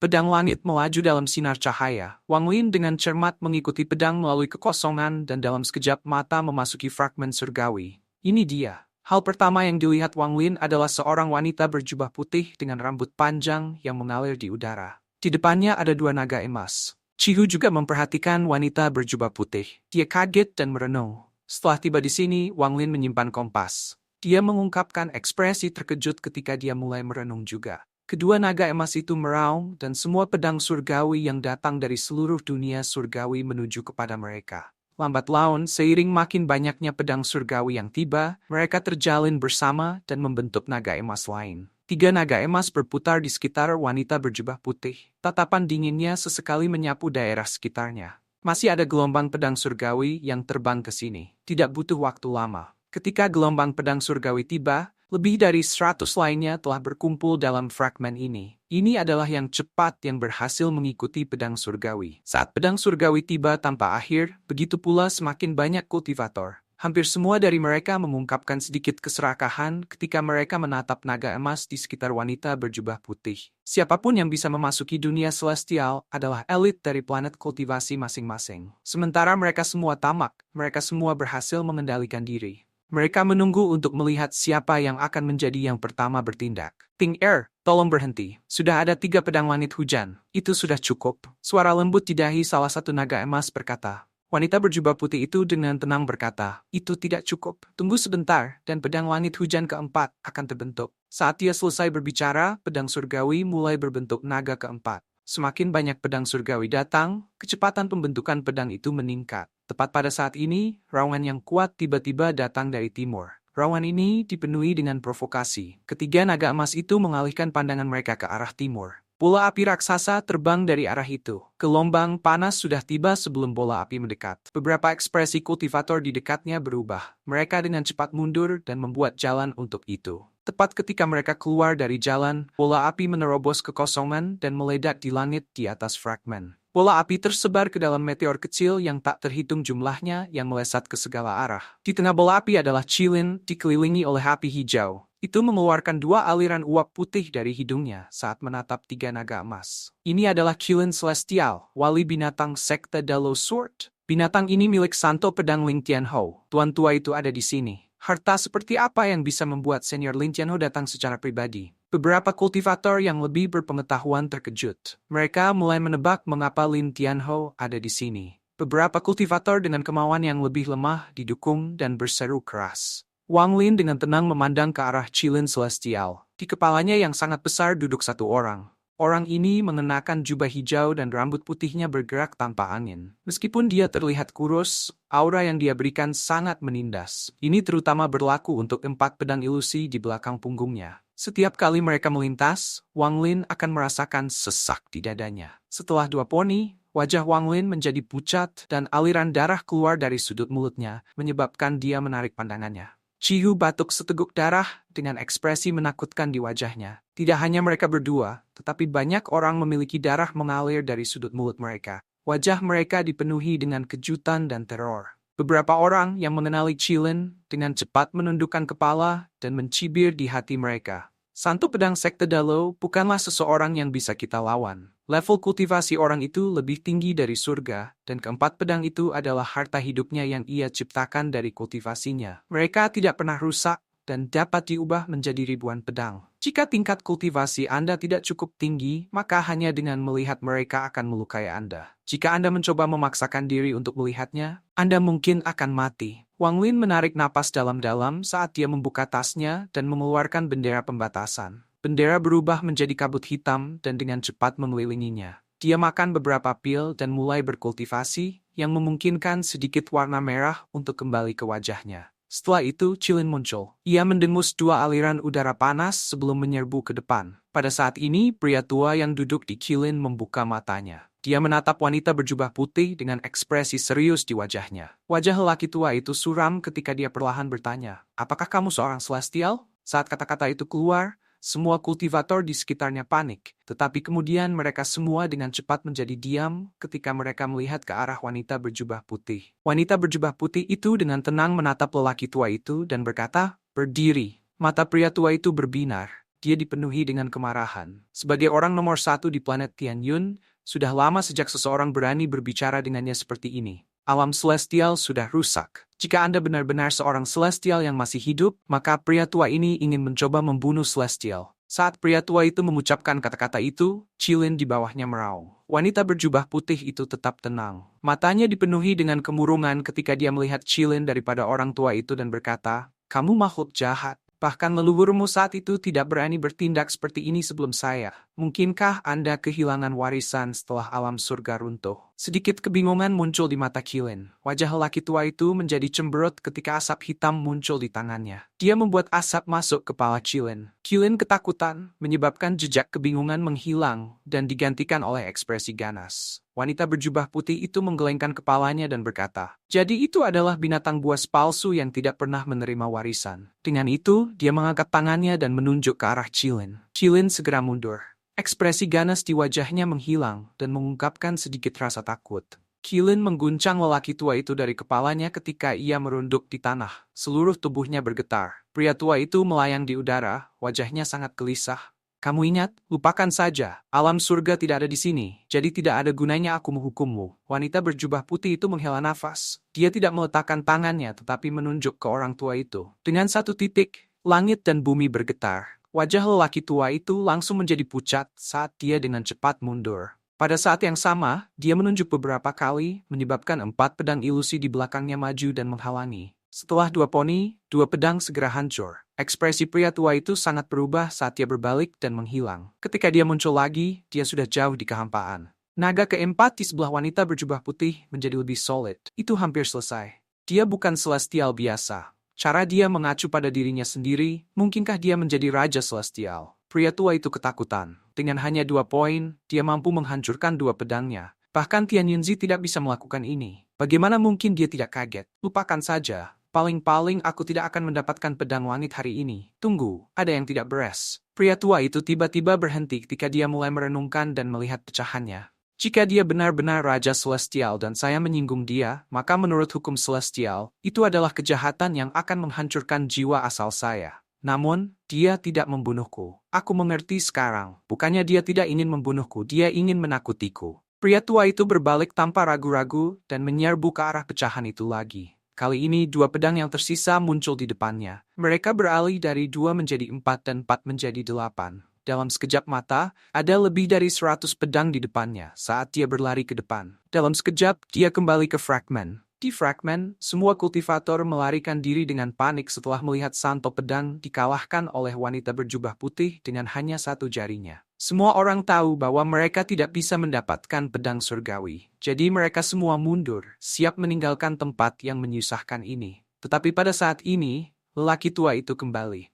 Pedang langit melaju dalam sinar cahaya. Wang Lin dengan cermat mengikuti pedang melalui kekosongan dan dalam sekejap mata memasuki fragmen surgawi. Ini dia. Hal pertama yang dilihat Wang Lin adalah seorang wanita berjubah putih dengan rambut panjang yang mengalir di udara. Di depannya ada dua naga emas. Chihu juga memperhatikan wanita berjubah putih. Dia kaget dan merenung. Setelah tiba di sini, Wang Lin menyimpan kompas. Dia mengungkapkan ekspresi terkejut ketika dia mulai merenung juga. Kedua naga emas itu meraung dan semua pedang surgawi yang datang dari seluruh dunia surgawi menuju kepada mereka. Lambat laun, seiring makin banyaknya pedang surgawi yang tiba, mereka terjalin bersama dan membentuk naga emas lain. Tiga naga emas berputar di sekitar wanita berjubah putih. Tatapan dinginnya sesekali menyapu daerah sekitarnya. Masih ada gelombang pedang surgawi yang terbang ke sini. Tidak butuh waktu lama. Ketika gelombang pedang surgawi tiba, lebih dari 100 lainnya telah berkumpul dalam fragmen ini. Ini adalah yang cepat yang berhasil mengikuti pedang surgawi. Saat pedang surgawi tiba tanpa akhir, begitu pula semakin banyak kultivator. Hampir semua dari mereka mengungkapkan sedikit keserakahan ketika mereka menatap naga emas di sekitar wanita berjubah putih. Siapapun yang bisa memasuki dunia celestial adalah elit dari planet kultivasi masing-masing. Sementara mereka semua tamak, mereka semua berhasil mengendalikan diri. Mereka menunggu untuk melihat siapa yang akan menjadi yang pertama bertindak. Ting Er, tolong berhenti. Sudah ada 3 pedang langit hujan. Itu sudah cukup. Suara lembut di dahi salah satu naga emas berkata. Wanita berjubah putih itu dengan tenang berkata, itu tidak cukup. Tunggu sebentar, dan pedang langit hujan keempat akan terbentuk. Saat dia selesai berbicara, pedang surgawi mulai berbentuk naga keempat. Semakin banyak pedang surgawi datang, kecepatan pembentukan pedang itu meningkat. Tepat pada saat ini, raungan yang kuat tiba-tiba datang dari timur. Raungan ini dipenuhi dengan provokasi. Ketiga naga emas itu mengalihkan pandangan mereka ke arah timur. Bola api raksasa terbang dari arah itu. Gelombang panas sudah tiba sebelum bola api mendekat. Beberapa ekspresi kultivator di dekatnya berubah. Mereka dengan cepat mundur dan membuat jalan untuk itu. Tepat ketika mereka keluar dari jalan, bola api menerobos kekosongan dan meledak di langit di atas fragmen. Bola api tersebar ke dalam meteor kecil yang tak terhitung jumlahnya yang melesat ke segala arah. Di tengah bola api adalah Qilin dikelilingi oleh api hijau. Itu mengeluarkan 2 aliran uap putih dari hidungnya saat menatap 3 naga emas. Ini adalah Qilin Celestial, wali binatang sekte Dalo Sword. Binatang ini milik Santo Pedang Ling Tianhou. Tuan tua itu ada di sini. Harta seperti apa yang bisa membuat senior Lin Tianhou datang secara pribadi? Beberapa kultivator yang lebih berpengetahuan terkejut. Mereka mulai menebak mengapa Lin Tianhou ada di sini. Beberapa kultivator dengan kemauan yang lebih lemah didukung dan berseru keras. Wang Lin dengan tenang memandang ke arah Qilin Celestial. Di kepalanya yang sangat besar duduk satu orang. Orang ini mengenakan jubah hijau dan rambut putihnya bergerak tanpa angin. Meskipun dia terlihat kurus, aura yang dia berikan sangat menindas. Ini terutama berlaku untuk 4 pedang ilusi di belakang punggungnya. Setiap kali mereka melintas, Wang Lin akan merasakan sesak di dadanya. Setelah 2 poni, wajah Wang Lin menjadi pucat dan aliran darah keluar dari sudut mulutnya, menyebabkan dia menarik pandangannya. Chihu batuk seteguk darah dengan ekspresi menakutkan di wajahnya. Tidak hanya mereka berdua, tetapi banyak orang memiliki darah mengalir dari sudut mulut mereka. Wajah mereka dipenuhi dengan kejutan dan teror. Beberapa orang yang mengenali Qilin dengan cepat menundukkan kepala dan mencibir di hati mereka. Santo Pedang Sekte Dalo bukanlah seseorang yang bisa kita lawan. Level kultivasi orang itu lebih tinggi dari surga, dan keempat pedang itu adalah harta hidupnya yang ia ciptakan dari kultivasinya. Mereka tidak pernah rusak dan dapat diubah menjadi ribuan pedang. Jika tingkat kultivasi Anda tidak cukup tinggi, maka hanya dengan melihat mereka akan melukai Anda. Jika Anda mencoba memaksakan diri untuk melihatnya, Anda mungkin akan mati. Wang Lin menarik napas dalam-dalam saat dia membuka tasnya dan mengeluarkan bendera pembatasan. Bendera berubah menjadi kabut hitam dan dengan cepat mengelilinginya. Dia makan beberapa pil dan mulai berkultivasi, yang memungkinkan sedikit warna merah untuk kembali ke wajahnya. Setelah itu, Qilin muncul. Ia mendengus 2 aliran udara panas sebelum menyerbu ke depan. Pada saat ini, pria tua yang duduk di Qilin membuka matanya. Dia menatap wanita berjubah putih dengan ekspresi serius di wajahnya. Wajah lelaki tua itu suram ketika dia perlahan bertanya, "Apakah kamu seorang celestial?" Saat kata-kata itu keluar, semua kultivator di sekitarnya panik. Tetapi kemudian mereka semua dengan cepat menjadi diam ketika mereka melihat ke arah wanita berjubah putih. Wanita berjubah putih itu dengan tenang menatap lelaki tua itu dan berkata, "Berdiri." Mata pria tua itu berbinar. dia dipenuhi dengan kemarahan. Sebagai orang nomor satu di planet Tianyun, sudah lama sejak seseorang berani berbicara dengannya seperti ini. Alam celestial sudah rusak. Jika Anda benar-benar seorang celestial yang masih hidup, maka pria tua ini ingin mencoba membunuh celestial. Saat pria tua itu mengucapkan kata-kata itu, Chilin di bawahnya meraung. Wanita berjubah putih itu tetap tenang. Matanya dipenuhi dengan kemurungan ketika dia melihat Chilin daripada orang tua itu dan berkata, "Kamu makhluk jahat. Bahkan leluhurmu saat itu tidak berani bertindak seperti ini sebelum saya. Mungkinkah Anda kehilangan warisan setelah alam surga runtuh?" Sedikit kebingungan muncul di mata Chilin. Wajah lelaki tua itu menjadi cemberut ketika asap hitam muncul di tangannya. Dia membuat asap masuk kepala Chilin. Chilin ketakutan, menyebabkan jejak kebingungan menghilang dan digantikan oleh ekspresi ganas. Wanita berjubah putih itu menggelengkan kepalanya dan berkata, "Jadi itu adalah binatang buas palsu yang tidak pernah menerima warisan." Dengan itu, dia mengangkat tangannya dan menunjuk ke arah Chilin. Chilin segera mundur. Ekspresi ganas di wajahnya menghilang dan mengungkapkan sedikit rasa takut. Chilin mengguncang lelaki tua itu dari kepalanya ketika ia merunduk di tanah. Seluruh tubuhnya bergetar. Pria tua itu melayang di udara, wajahnya sangat gelisah. "Kamu ingat, lupakan saja. Alam surga tidak ada di sini, jadi tidak ada gunanya aku menghukummu." Wanita berjubah putih itu menghela nafas. Dia tidak meletakkan tangannya tetapi menunjuk ke orang tua itu. Dengan satu titik, langit dan bumi bergetar. Wajah lelaki tua itu langsung menjadi pucat saat dia dengan cepat mundur. Pada saat yang sama, dia menunjuk beberapa kali, menyebabkan 4 pedang ilusi di belakangnya maju dan menghalangi. Setelah 2 poni, 2 pedang segera hancur. Ekspresi pria tua itu sangat berubah saat dia berbalik dan menghilang. Ketika dia muncul lagi, dia sudah jauh di kehampaan. Naga keempat di sebelah wanita berjubah putih menjadi lebih solid. Itu hampir selesai. Dia bukan celestial biasa. Cara dia mengacu pada dirinya sendiri, mungkinkah dia menjadi Raja Celestial? Pria tua itu ketakutan. Dengan hanya 2 poin, dia mampu menghancurkan 2 pedangnya. Bahkan Tian Yunzi tidak bisa melakukan ini. Bagaimana mungkin dia tidak kaget? Lupakan saja. Paling-paling aku tidak akan mendapatkan pedang langit hari ini. Tunggu, ada yang tidak beres. Pria tua itu tiba-tiba berhenti ketika dia mulai merenungkan dan melihat pecahannya. Jika dia benar-benar Raja Celestial dan saya menyinggung dia, maka menurut hukum Celestial, itu adalah kejahatan yang akan menghancurkan jiwa asal saya. Namun, dia tidak membunuhku. Aku mengerti sekarang. Bukannya dia tidak ingin membunuhku, dia ingin menakutiku. Pria tua itu berbalik tanpa ragu-ragu dan menyerbu ke arah pecahan itu lagi. Kali ini 2 pedang yang tersisa muncul di depannya. Mereka beralih dari 2 menjadi 4 dan 4 menjadi 8. Dalam sekejap mata, ada lebih dari 100 pedang di depannya saat dia berlari ke depan. Dalam sekejap, dia kembali ke fragmen. Di fragmen, semua kultivator melarikan diri dengan panik setelah melihat santo pedang dikalahkan oleh wanita berjubah putih dengan hanya 1 jarinya. Semua orang tahu bahwa mereka tidak bisa mendapatkan pedang surgawi. Jadi mereka semua mundur, siap meninggalkan tempat yang menyusahkan ini. Tetapi pada saat ini, lelaki tua itu kembali.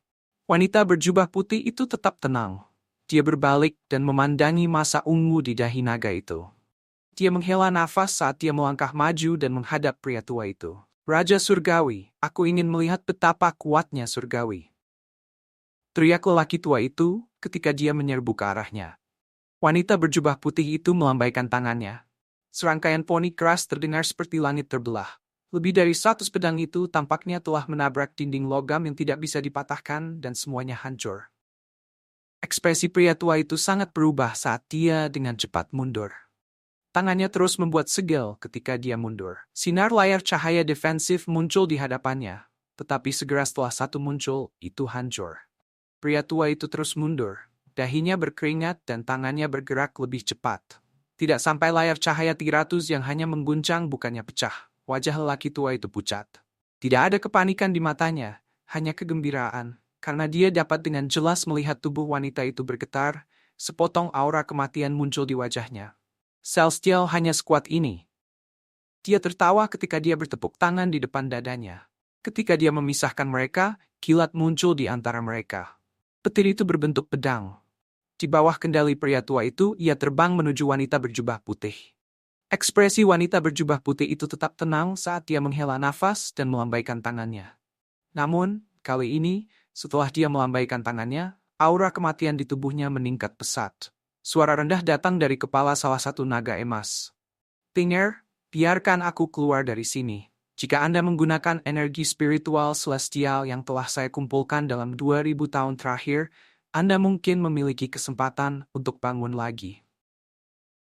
Wanita berjubah putih itu tetap tenang. Dia berbalik dan memandangi masa ungu di dahi naga itu. Dia menghela nafas saat dia melangkah maju dan menghadap pria tua itu. "Raja Surgawi, aku ingin melihat betapa kuatnya Surgawi," teriak lelaki tua itu ketika dia menyerbu ke arahnya. Wanita berjubah putih itu melambaikan tangannya. Serangkaian poni keras terdengar seperti langit terbelah. Lebih dari 100 pedang itu tampaknya telah menabrak dinding logam yang tidak bisa dipatahkan dan semuanya hancur. Ekspresi pria tua itu sangat berubah saat dia dengan cepat mundur. Tangannya terus membuat segel ketika dia mundur. Sinar layar cahaya defensif muncul di hadapannya, tetapi segera setelah satu muncul, itu hancur. Pria tua itu terus mundur. Dahinya berkeringat dan tangannya bergerak lebih cepat. Tidak sampai layar cahaya 300 yang hanya mengguncang bukannya pecah. Wajah lelaki tua itu pucat. Tidak ada kepanikan di matanya, hanya kegembiraan, karena dia dapat dengan jelas melihat tubuh wanita itu bergetar, sepotong aura kematian muncul di wajahnya. Celestial hanya sekuat ini. Dia tertawa ketika dia bertepuk tangan di depan dadanya. Ketika dia memisahkan mereka, kilat muncul di antara mereka. Petir itu berbentuk pedang. Di bawah kendali pria tua itu, ia terbang menuju wanita berjubah putih. Ekspresi wanita berjubah putih itu tetap tenang saat dia menghela nafas dan melambaikan tangannya. Namun, kali ini, setelah dia melambaikan tangannya, aura kematian di tubuhnya meningkat pesat. Suara rendah datang dari kepala salah satu naga emas. "Tinger, biarkan aku keluar dari sini. Jika Anda menggunakan energi spiritual celestial yang telah saya kumpulkan dalam 2000 tahun terakhir, Anda mungkin memiliki kesempatan untuk bangun lagi.